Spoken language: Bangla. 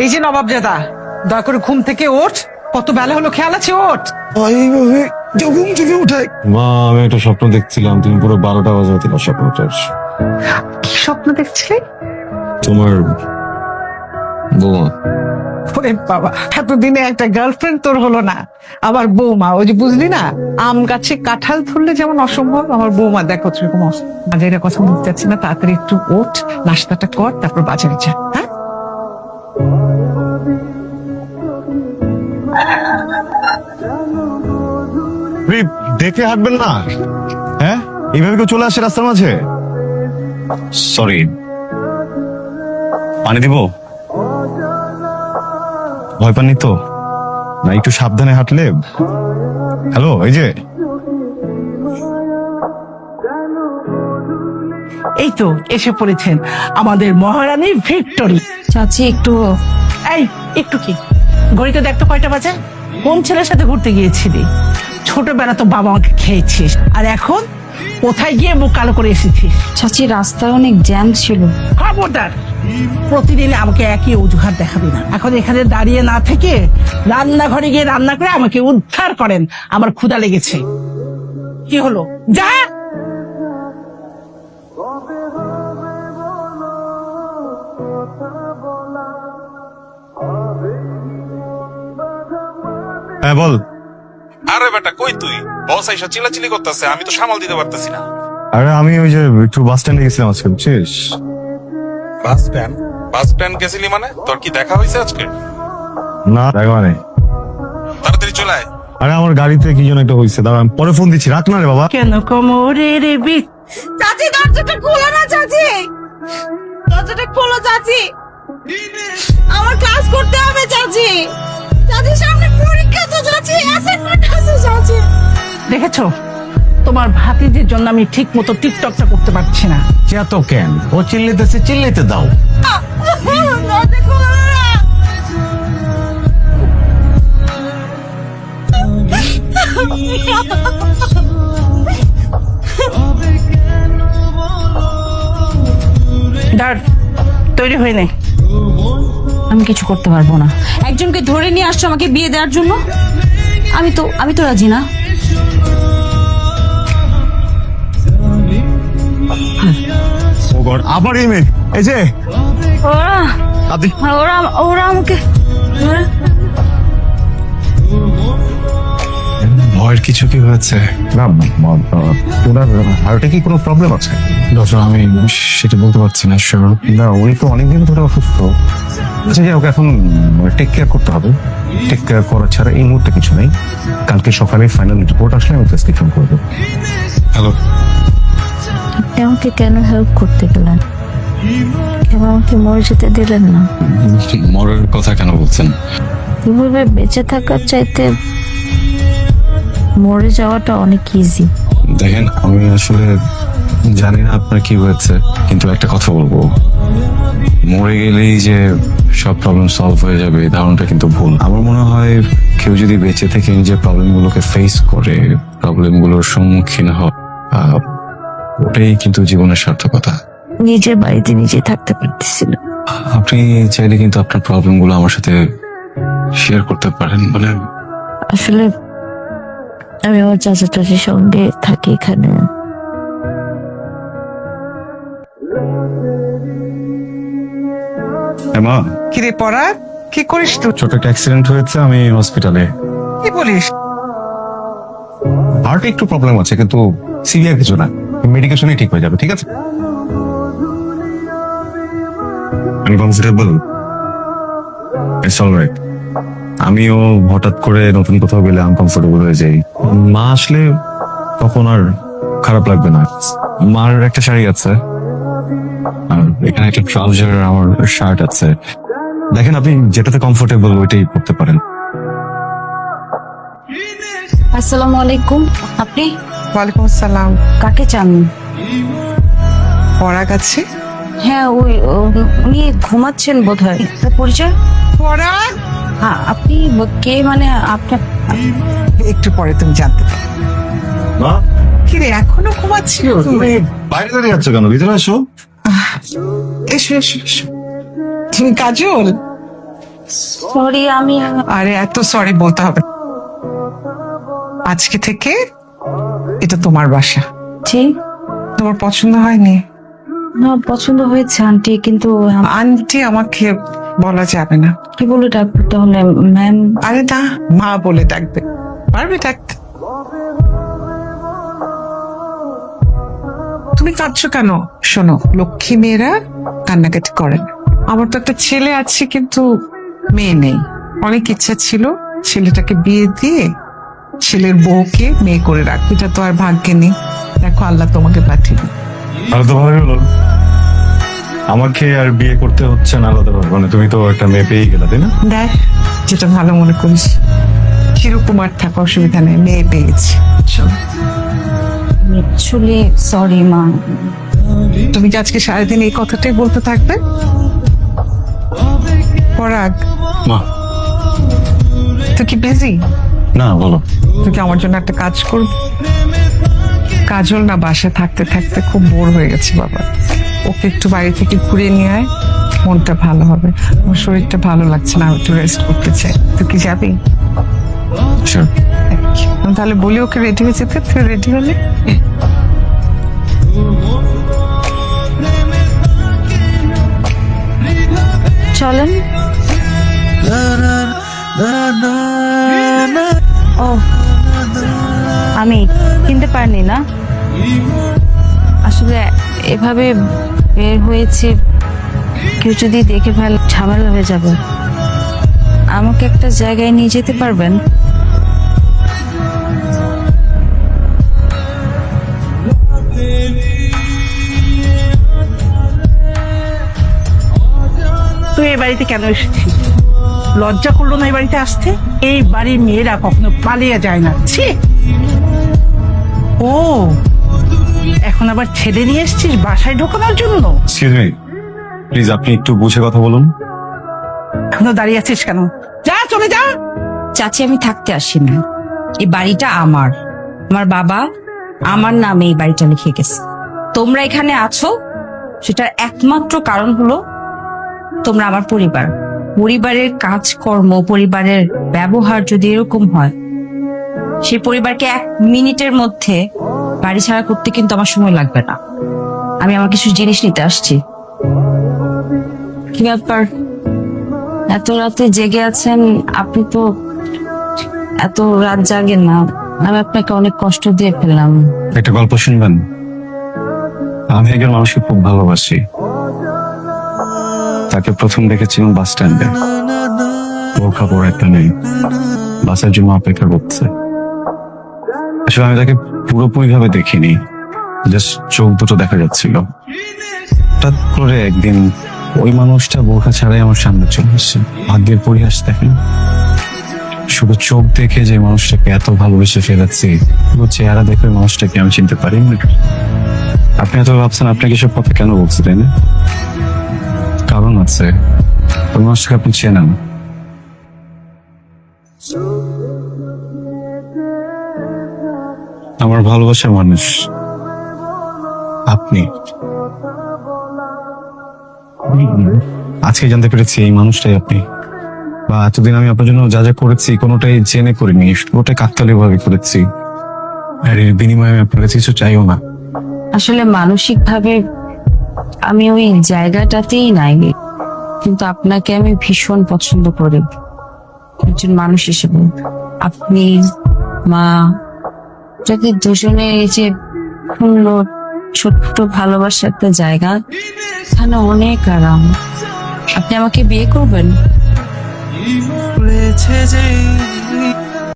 এই যে নবাবজাদা, দয়া করে ঘুম থেকে ওঠ। কত বেলা হলো, খেয়াল আছে? ওঠ। ঘুম থেকে উঠাই। মা, আমি একটা স্বপ্ন দেখছিলাম, তুমি পুরো 12টা বাজাতে দিলা স্বপ্নটা। কি স্বপ্ন দেখছিলি? তোমার বৌমা। ওরে বাবা, এতদিনে একটা গার্লফ্রেন্ড তোর হলো না, আবার বৌমা। ওই যে বুঝলি না, আম গাছে কাঁঠাল ধরলে যেমন অসম্ভব, আমার বৌমা দেখো সেরকম অসম্ভব। বাজারে কথা বলতে চাচ্ছি না, তাড়াতাড়ি একটু ওঠ, নাস্তাটা কর, তারপর বাজারে যা। হ্যাঁ, দেখে হাঁটবেন না, হ্যাঁ? এইভাবে কেউ চলে আসে রাস্তার মাঝে? সরি, পানি দিব? ভয় পাননি তো? না, একটু সাবধানে হাঁটলে। হ্যালো, এই যে এই তো এসে পড়েছেন আমাদের মহারানী ভিক্টোরি। চাচি একটু। এই একটু কি, ঘড়িতে দেখতো কয়টা বাজে? কোন ছেলের সাথে ঘুরতে গিয়েছিলি? ছোটবেলা তো বাবা আমাকে খেয়েছিস, আর এখন কোথায় গিয়ে মুখ কালো করে এসেছিস? চাচি রাস্তায় অনেক জ্যাম ছিল। খবরদার, প্রতিদিন আমাকে একই অজুহাত দেখাবি না। এখন এখানে দাঁড়িয়ে না থেকে রান্নাঘরে গিয়ে রান্না করে আমাকে উদ্ধার করেন, আমার ক্ষুধা লেগেছে। কি হলো, যা। হ্যাঁ বল। আরে বেটা, কই তুই? বস আইসা চিল্লাচিল্লি করতেছে, আমি তো সামাল দিতে পারতেছি না। আরে আমি ওই যে একটু বাস স্ট্যান্ডে গেছিলাম আজকে, বুঝছিস? Bus stand? বাস স্ট্যান্ড গেছিলি মানে? তোর কি দেখা হয়েছে আজকে? না, দেখা নেই। তাড়াতাড়ি চলে আয়। আরে আমার গাড়িতে কি যেন একটা হয়েছে, দাঁড়া আমি পরে ফোন দিচ্ছি, রাখ না রে বাবা। কেন কোমরে রে বিট। চাচি দরজাটা খোলো না চাচি, দরজাটা খোলো চাচি, আমার ক্লাস করতে হবে চাচি। চাচি সামনে পরীক্ষা তো চাচি, অ্যাসাইনমেন্ট আছে চাচি। দেখেছো, তোমার ভাতিজির জন্য আমি ঠিক মতো টিকটকটা করতে পারছি না। চেত কেন? ও চিল্লিতেছে, চিল্লিতে দাও। দরজা খোলো না। দাঁড়, তৈরি হয়ে নে। আমি কিছু করতে পারবো না। একজনকে ধরে নিয়ে আসছো আমাকে বিয়ে দেওয়ার জন্য। আমি তো রাজি না। ও গড, আবার এই মেয়ে, এই যে ওরা আদি। ওরা ওরা আমাকে ভয়ের কিছু কি হয়েছে? না, ওনার হার্টে কি কোনো প্রবলেম আছে? ডক্টর, আমি সেটা বলতে পারছি না শিওর। না, উনি তো অনেকদিন ধরে অসুস্থ। আচ্ছা, যাই হোক, এখন টেক কেয়ার করতে হবে। টেক কেয়ার করা ছাড়া এই মুহূর্তে কিছু নেই। কালকে সকালে ফাইনাল রিপোর্ট আসলে আমি প্রেসক্রিপশন করবো। হ্যালো, আপনি আমাকে কেন হেল্প করতে গেলেন? কেন আমাকে মরে যেতে দিলেন না? মরার কথা কেন বলছেন? এভাবে বেঁচে থাকার চাইতে মরে যাওয়াটা অনেক ইজি। দেখেন, আমি আসলে জানি না আপনার কি হয়েছে, কিন্তু একটা কথা বলবো, মরে গেলেই যে সব প্রবলেম সলভ হয়ে যাবে এই ধারণাটা কিন্তু ভুল। আমার মনে হয় কেউ যদি বেঁচে থেকে নিজের প্রবলেমগুলোকে ফেস করে, প্রবলেমগুলোর সম্মুখীন হয়, ওটাই কিন্তু জীবনের সার্থকতা। নিজের বাড়িতে নিজে থাকতে পারতেছি না। আপনি চাইলে কিন্তু আপনার প্রবলেমগুলো আমার সাথে শেয়ার করতে পারেন। মানে আসলে আমি আমার চাচা চাচির সঙ্গে থাকি এখানে। মা, কিরে পড়া, কি করিস তুই? ছোট একটা অ্যাক্সিডেন্ট হয়েছে, আমি হসপিটালে। কি বলিস? হার্টে একটু প্রবলেম আছে, কিন্তু সিভিয়ার কিছু না, মেডিকেশনে ঠিক হয়ে যাবে। ঠিক আছে, আমি কমফোর্টেবল। It's alright. আমিও হঠাৎ করে নতুন কোথাও গেলে আনকমফোর্টেবল হয়ে যাই। মা আসলে তখন আর খারাপ লাগবে না। মার একটা শাড়ি আছে, আর এখানে একটা ট্রাউজার, আমার শার্ট আছে। দেখেন, আপনি যেটাতে কমফোর্টেবল ওইটাই পরতে পারেন। আসসালামু আলাইকুম। আপনি? ওয়ালাইকুম আসসালাম। কাকে চান? পড়া গেছে? হ্যাঁ, উনি ঘুমাচ্ছেন বোধহয়। পরিচয়? পড়া হ্যাঁ, আপনি কে? মানে আপনার একটু পরে তুমি জানতে পারো। মা, কিরে এখনো ঘুমাচ্ছিস? তুমি বাইরে দাঁড়িয়ে যাচ্ছ কেন? ভিতরে আসো। এসো এসো এসো। তুমি কাজল? সরি, আমি আরে এত সরি বলতে হবে না। আজকে থেকে এটা তোমার বাসা। ঠিক তোমার পছন্দ হয়নি? না, পছন্দ হয়েছে আন্টি, কিন্তু আন্টি আমাকে বলা যাবে না। কি বলে ডাকবো তাহলে ম্যাম? আরে না, মা বলে ডাকবে, পারবে ডাকতে। তুমি কাঁদছো কেন? শোনো, লক্ষ্মী মেয়েরা কান্নাকাটি করে না। আমার তো একটা ছেলে আছে কিন্তু মেয়ে নেই। অনেক ইচ্ছা ছিল ছেলেটাকে বিয়ে দিয়ে ছেলের বউকে মেয়ে করে রাখবে, এটা তো আর ভাগ্যে নেই। দেখো আল্লাহ তোমাকে পাঠিয়ে দিল। আর তো ভালোই হলো, আমাকে আর বিয়ে করতে হচ্ছে না আলাদাভাবে। মানে তুমি তো একটা মেয়ে পেয়ে গেলে, তাই না? দেখ যেটা ভালো মনে করিস। চিরকুমার থাকা অসুবিধা নেই, মেয়ে পেয়েছি। চলো। অ্যাকচুয়ালি সরি মা। তুমি কি আজকে সারাদিন এই কথাটাই বলতে থাকবে? পরাগ, মা। তুই কি বিজি? না, বলো। তুই কি আমার জন্য একটা কাজ করবি? কাজল না বাসায় থাকতে থাকতে খুব বোর হয়ে গেছে বাবা। ওকে একটু বাইরে থেকে ঘুরিয়ে নিয়ে আয়, মনটা ভালো হবে। আমার শরীরটা ভালো লাগছে না, আমি একটু রেস্ট করতে চাই। তুই কি যাবি? Sure. আমি তাহলে বলি ওকে রেডি হয়ে যেতে। তুই রেডি হলে চলেন। ও, আমি কিনতে পারিনি না, আসলে এভাবে বের হয়েছে, কেউ যদি দেখে ফেলে ঝামেলা হয়ে যাবে। আমাকে একটা জায়গায় নিয়ে যেতে পারবেন? তুই এই বাড়িতে কেন এসেছিস? লজ্জা করলো না এই বাড়িতে আসতে? এই বাড়ির মেয়েরা কখনো পালিয়ে যায় না। ছি! ও, এখন আবার ছেলে নিয়ে এসেছিস বাসায় ঢোকানোর জন্য? এক্সকিউজ মি, প্লিজ আপনি একটু বুঝে কথা বলুন। এখনো দাঁড়িয়ে আছিস কেন? যা, চলে যা। চাচি, আমি থাকতে আসিনি, এই বাড়িটা আমার। আমার বাবা আমার নামে এই বাড়িটা লিখে গেছে। তোমরা এখানে আছো সেটার একমাত্র কারণ হলো তোমরা আমার পরিবার। পরিবারের কাজকর্ম, পরিবারের ব্যবহার যদি এরকম হয়, সেই পরিবারকে 1 মিনিটের মধ্যে বাড়ি ছাড়া করতে কিন্তু আমার সময় লাগবে না। আমি আমার কিছু জিনিস নিতে আসছি। কি ব্যাপার, এত রাতে জেগে আছেন? আপনি তো এত রাত জাগেন না। আমি আপনাকে অনেক কষ্ট দিয়ে ফেললাম। একটা গল্প শুনবেন? আমি একজন মানুষকে খুব ভালোবাসি। তাকে প্রথম দেখেছিলাম বাস স্ট্যান্ডে, বোরখা পরা একটা মেয়ে বাসের জন্য অপেক্ষা করছে। আসলে আমি তাকে পুরোপুরি ভাবে দেখিনি, জাস্ট চোখ দুটো দেখা যাচ্ছিল। হঠাৎ করে একদিন ওই মানুষটা বোরখা ছাড়াই আমার সামনে চলে আসছে। ভাগ্যের পরিহাস দেখেন, শুধু চোখ দেখে যে মানুষটাকে এত ভালোবেসে ফেলেছি, পুরো চেহারা দেখে ওই মানুষটাকে আমি চিনতে পারি না। আপনি এত ভাবছেন আপনাকে সব কথা কেন বলছি, তাই না? কারণ আছে, ওই মানুষটাকে আপনি চেনেন। আমার ভালোবাসার মানুষ আপনি। আজকে জানতে পেরেছি এই মানুষটাই আপনি। বা এতদিন আমি আপনার জন্য যা যা করেছি কোনোটাই জেনে করিনি, পুরোটাই কাকতালীয় ভাবে করেছি। আর এর বিনিময়ে আমি আপনার কাছে কিছু চাইও না। আসলে মানসিক ভাবে আমি ওই জায়গাটাতেই নাই, কিন্তু আপনাকে আমি ভীষণ পছন্দ করি একজন মানুষ হিসেবে। আপনি, মা, যদি দুজনে এই যে পূর্ণ ছোট্ট ভালোবাসার একটা জায়গা, এখানে অনেক আরাম। আপনি আমাকে বিয়ে করবেন?